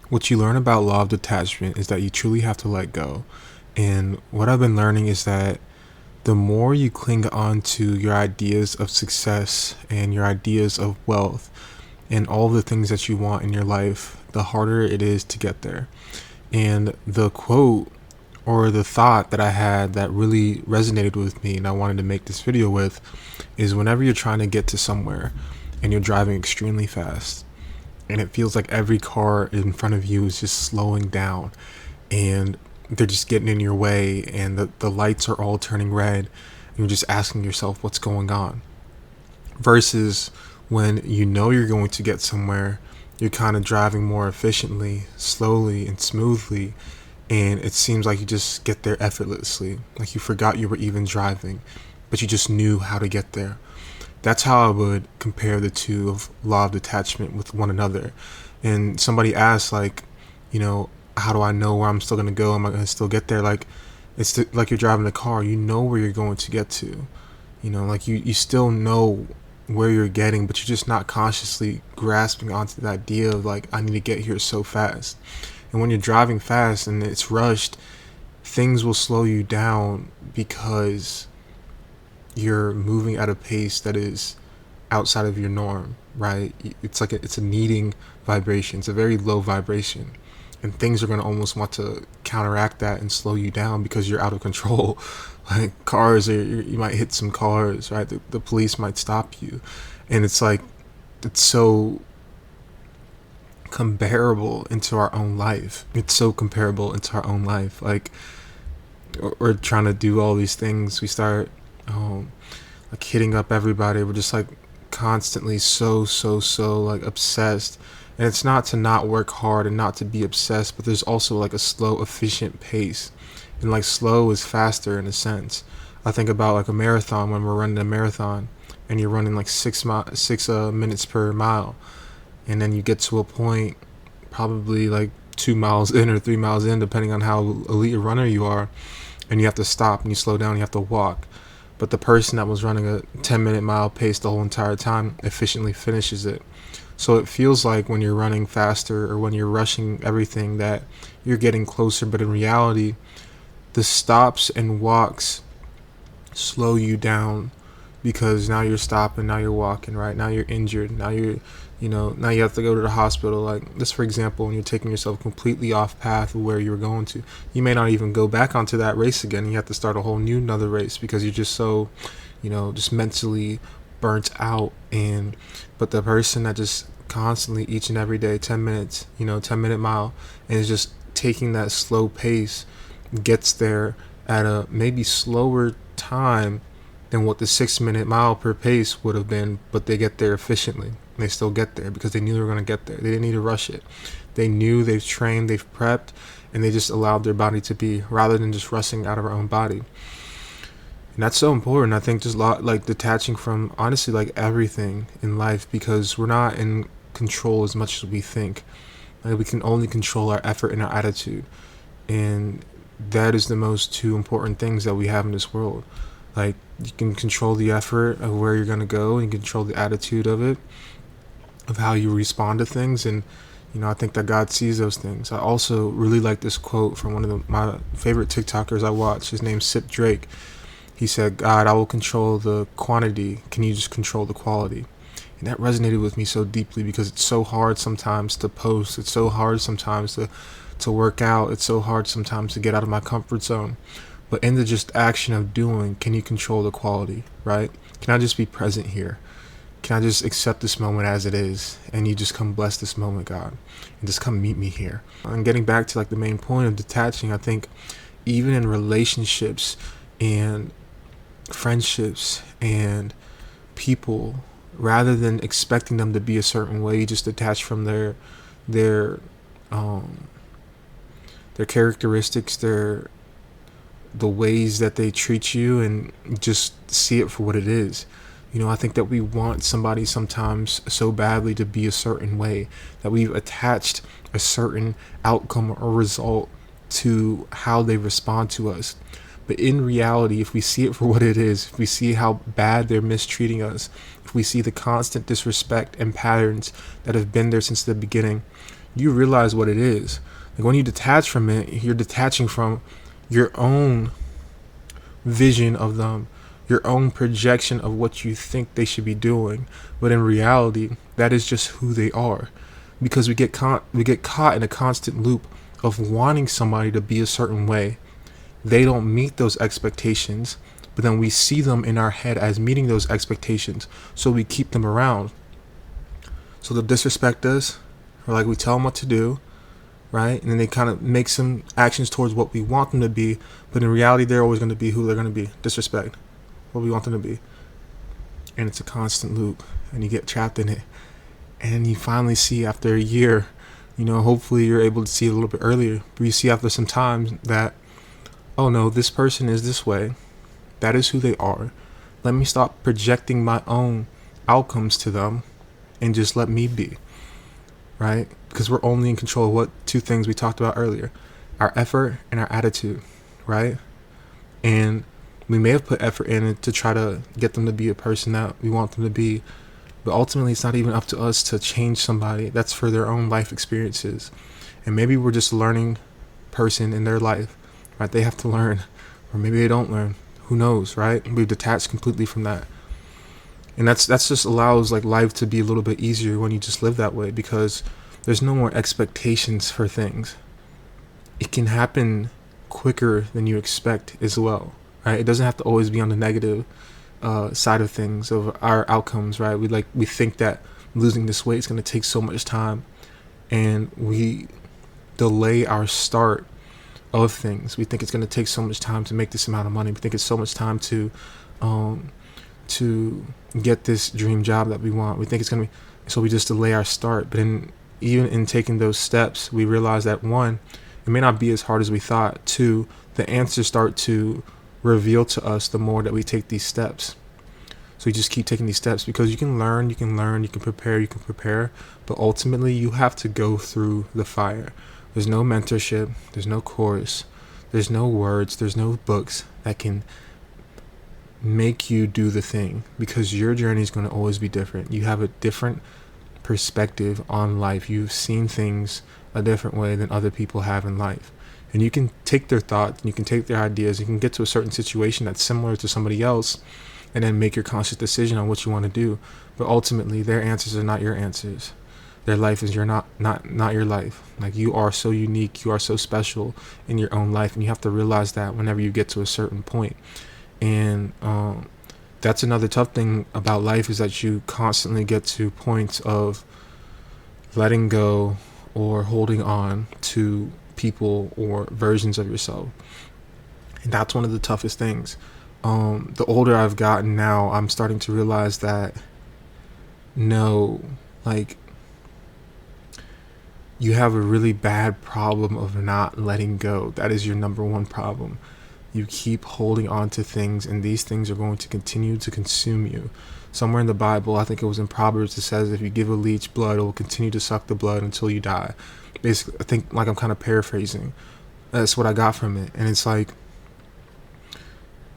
What you learn about law of detachment is that you truly have to let go. And what I've been learning is that the more you cling on to your ideas of success and your ideas of wealth and all the things that you want in your life, the harder it is to get there. And the quote or the thought that I had that really resonated with me and I wanted to make this video with is whenever you're trying to get to somewhere and you're driving extremely fast and it feels like every car in front of you is just slowing down and they're just getting in your way and the lights are all turning red and you're just asking yourself what's going on, versus when you know you're going to get somewhere, you're kind of driving more efficiently, slowly and smoothly, and it seems like you just get there effortlessly, like you forgot you were even driving but you just knew how to get there. That's how I would compare the two of law of detachment with one another. And somebody asked, like, you know, how do I know where I'm still gonna go? Am I gonna still get there? Like, like you're driving a car. You know where you're going to get to. You know, like you still know where you're getting, but you're just not consciously grasping onto the idea of like, I need to get here so fast. And when you're driving fast and it's rushed, things will slow you down because you're moving at a pace that is outside of your norm, right? It's like it's a needing vibration. It's a very low vibration, and things are going to almost want to counteract that and slow you down because you're out of control. Like cars, you might hit some cars, right? The police might stop you, and it's like it's so comparable into our own life. It's so comparable into our own life. Like we're trying to do all these things. We start um, like hitting up everybody. We're just like constantly so like obsessed. And it's not to not work hard and not to be obsessed, but there's also like a slow, efficient pace. And like slow is faster in a sense. I think about like a marathon when we're running a marathon and you're running like 6 minutes per mile. And then you get to a point probably like 2 miles in or 3 miles in, depending on how elite a runner you are, and you have to stop and you slow down, you have to walk. But the person that was running a 10-minute mile pace the whole entire time efficiently finishes it. So it feels like when you're running faster or when you're rushing everything that you're getting closer, but in reality, the stops and walks slow you down because now you're stopping, now you're walking, right? Now you're injured, now now you have to go to the hospital. Like this, for example, when you're taking yourself completely off path of where you were going to, you may not even go back onto that race again. You have to start a whole new another race because you're just so, just mentally burnt out. And but the person that just constantly each and every day 10 minutes 10-minute mile and is just taking that slow pace gets there at a maybe slower time than what the 6-minute mile per pace would have been, but they get there efficiently. They still get there because they knew they were going to get there. They didn't need to rush it. They knew, they've trained, they've prepped, and they just allowed their body to be, rather than just rushing out of our own body. And that's so important. I think just like detaching from honestly like everything in life, because we're not in control as much as we think. Like we can only control our effort and our attitude, and that is the most two important things that we have in this world. Like you can control the effort of where you're gonna go, and you can control the attitude of it, of how you respond to things. And I think that God sees those things. I also really like this quote from one of my favorite TikTokers I watch. His name's Sip Drake. He said, "God, I will control the quantity. Can you just control the quality?" And that resonated with me so deeply because it's so hard sometimes to post. It's so hard sometimes to work out. It's so hard sometimes to get out of my comfort zone. But in the just action of doing, can you control the quality, right? Can I just be present here? Can I just accept this moment as it is? And you just come bless this moment, God, and just come meet me here. And getting back to like the main point of detaching, I think even in relationships and friendships and people, rather than expecting them to be a certain way, you just detach from their um their characteristics, the ways that they treat you, and just see it for what it is. I think that we want somebody sometimes so badly to be a certain way that we've attached a certain outcome or result to how they respond to us. But in reality, if we see it for what it is, if we see how bad they're mistreating us, if we see the constant disrespect and patterns that have been there since the beginning, you realize what it is. Like when you detach from it, you're detaching from your own vision of them, your own projection of what you think they should be doing. But in reality, that is just who they are. Because we get caught in a constant loop of wanting somebody to be a certain way. They don't meet those expectations, but then we see them in our head as meeting those expectations, so we keep them around. So they'll disrespect us, or like we tell them what to do, right? And then they kind of make some actions towards what we want them to be, but in reality, they're always going to be who they're going to be. Disrespect what we want them to be. And it's a constant loop, and you get trapped in it. And you finally see after a year, hopefully you're able to see it a little bit earlier, but you see after some time that, oh no, this person is this way. That is who they are. Let me stop projecting my own outcomes to them and just let me be, right? Because we're only in control of what two things we talked about earlier, our effort and our attitude, right? And we may have put effort in it to try to get them to be a person that we want them to be, but ultimately it's not even up to us to change somebody. That's for their own life experiences. And maybe we're just a learning person in their life, right? They have to learn, or maybe they don't learn. Who knows, right? We've detached completely from that. And that's just allows like life to be a little bit easier when you just live that way, because there's no more expectations for things. It can happen quicker than you expect as well, right? It doesn't have to always be on the negative side of things, of our outcomes, right? We think that losing this weight is going to take so much time, and we delay our start of things. We think it's going to take so much time to make this amount of money. We think it's so much time to get this dream job that we want. We think it's going to be, so we just delay our start. But even in taking those steps, we realize that one, it may not be as hard as we thought. Two, the answers start to reveal to us the more that we take these steps. So you just keep taking these steps, because you can learn, you can prepare, but ultimately you have to go through the fire. There's no mentorship, there's no course, there's no words, there's no books that can make you do the thing, because your journey is going to always be different. You have a different perspective on life. You've seen things a different way than other people have in life. And you can take their thoughts, you can take their ideas, you can get to a certain situation that's similar to somebody else, and then make your conscious decision on what you want to do. But ultimately, their answers are not your answers. Their life is not your life. Like, you are so unique, you are so special in your own life, and you have to realize that whenever you get to a certain point. And that's another tough thing about life, is that you constantly get to points of letting go or holding on to people or versions of yourself. And that's one of the toughest things. The older I've gotten now, I'm starting to realize that no, like, you have a really bad problem of not letting go. That is your number one problem. You keep holding on to things, and these things are going to continue to consume you. Somewhere in the Bible, I think it was in Proverbs, it says if you give a leech blood, it will continue to suck the blood until you die. Basically, I think, like, I'm kind of paraphrasing. That's what I got from it. And it's like,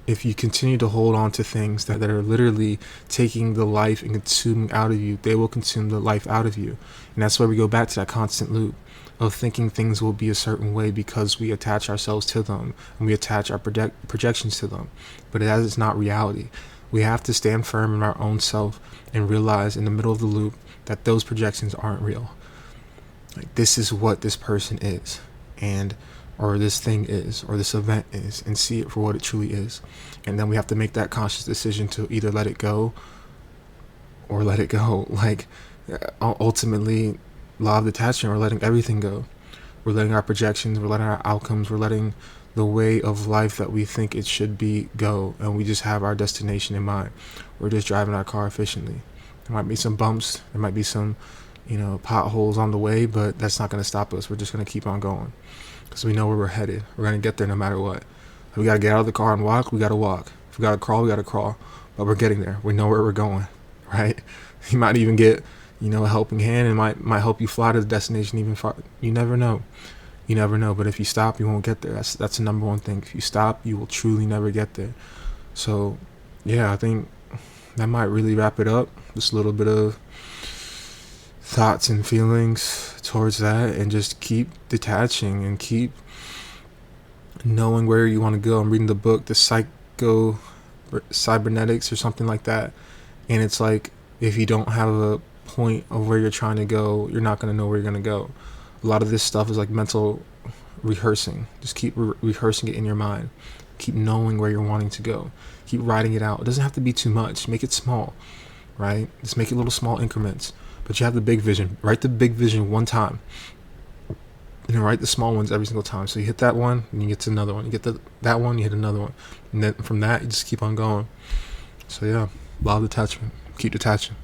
if you continue to hold on to things that are literally taking the life and consuming out of you, they will consume the life out of you. And that's where we go back to that constant loop of thinking things will be a certain way because we attach ourselves to them and we attach our projections to them. But that is not reality. We have to stand firm in our own self and realize in the middle of the loop that those projections aren't real. Like, this is what this person is, and or this thing is, or this event is, and see it for what it truly is. And then we have to make that conscious decision to either let it go or let it go. Like, ultimately, law of detachment, we're letting everything go. We're letting our projections, we're letting our outcomes, we're letting the way of life that we think it should be go, and we just have our destination in mind. We're just driving our car efficiently. There might be some bumps, there might be some, potholes on the way, but that's not going to stop us. We're just going to keep on going, because we know where we're headed. We're going to get there no matter what. If we got to get out of the car and walk, we got to walk. If we got to crawl, we got to crawl. But we're getting there. We know where we're going, right? You might even get, a helping hand, and might help you fly to the destination even far. You never know. You never know. But if you stop, you won't get there. That's the number one thing. If you stop, you will truly never get there. So, yeah, I think that might really wrap it up. Just a little bit of thoughts and feelings towards that, and just keep detaching and keep knowing where you want to go. I'm reading the book, The Psycho Cybernetics or something like that, and it's like, if you don't have a point of where you're trying to go, you're not going to know where you're going to go. A lot of this stuff is like mental rehearsing. Just keep rehearsing it in your mind. Keep knowing where you're wanting to go. Keep writing it out. It doesn't have to be too much. Make it small, right? Just make it little small increments. But you have the big vision. Write the big vision one time, and then write the small ones every single time. So you hit that one, and you get to another one. You get that one, you hit another one, and then from that you just keep on going. So yeah, law of detachment. Keep detaching.